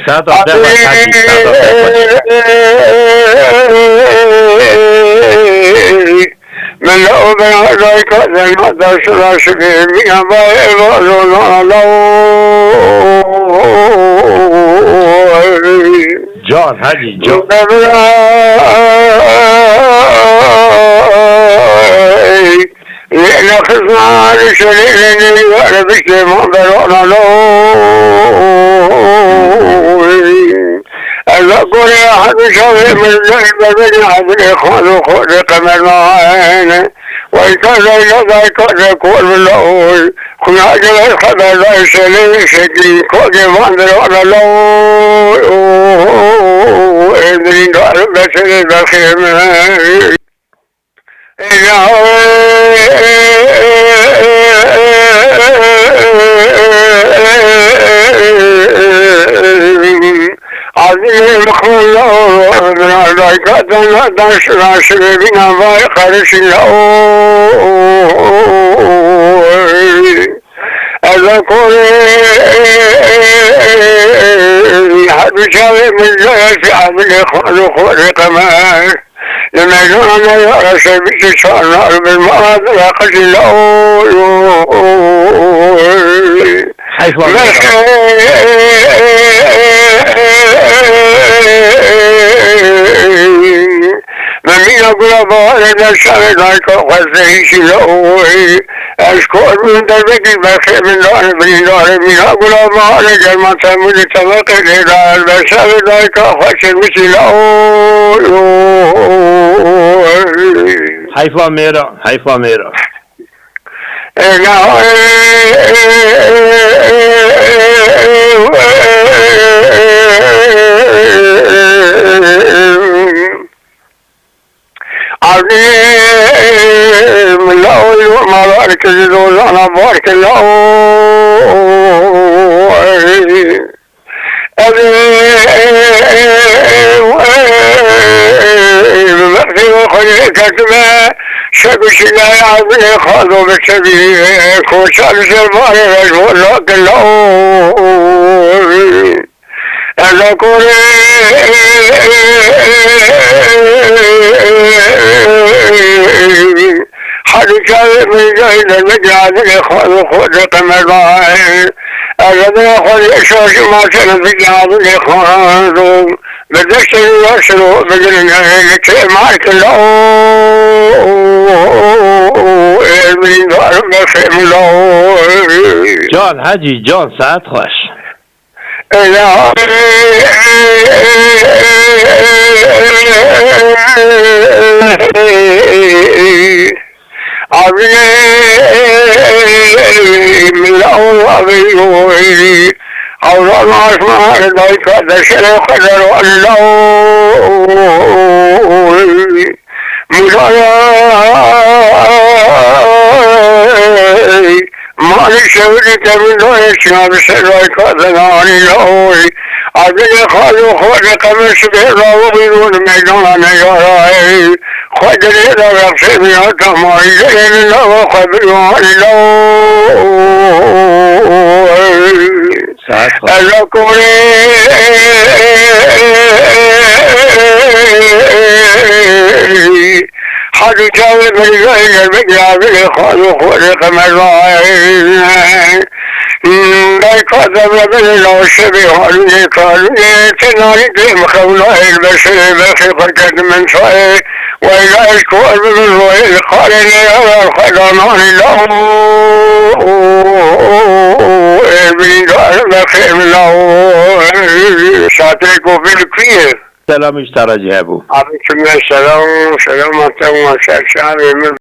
ساعت ده من لو بناديك ذنب دشراش بيا جان حاجی جان لأن خصمان شريرني وعربك ما برعنا له أذكر أحد شوي من ذنب بن عبد الإخوان وخلق من عين وإنكذا إلى ذلك ذكور بالله كنا أجل الخبر ليس لي شكي كود ما برعنا له إذن دار بسر بخير عظيم خلو من عليك دش راشد بنا وخرش له أذكر حد شاوي من جيش عبد الإخوان خلق ماش لما جانا يا رسول بشان نار بالمرض لقد له من يقول بارد الشهر ذاك وزيش له أشكر من دربك البخير من دار من دار من يقول بارد المتمد تبقى لدار البشر ذاك وزيش له حیفا میرا عظيم الله ومبارك الزوزان بارك الله بمغفر خلقتما شبش لا يعظي خاضوا بالسبيل كوشال سلمان رجل لك الله أذكر حدث من جهد المجال الإخوان خلق مضاعي أجدنا خلق شوش ما كان في جهد الإخوان بدشت يوصلوا بجرنا لكلمات الله من دار بخيم الله جان حاجی جان ساعت خوش عظيم الله أولا أسمع لديك دشر قدر الله ما لشورك من دونك بسرك ذنان الله عدل خالو خلق من سبيل وبدون ميدان يراي خدر إلى رفسي بيات ما يجري الله وخبرون الله أذكر حد جاوب الغير المجاب الخالق خلق مزاين لا يقدم بالله الشبيه عليه قالوا تنالي ديم خولاه البشر بخي فرقد من شوي وإذا أشكر بالله الخالق يا الخدمان الله من دار بخير الله شاتركو في الكوير سلام اشتراجي ابو عليكم السلام سلامة وشرشان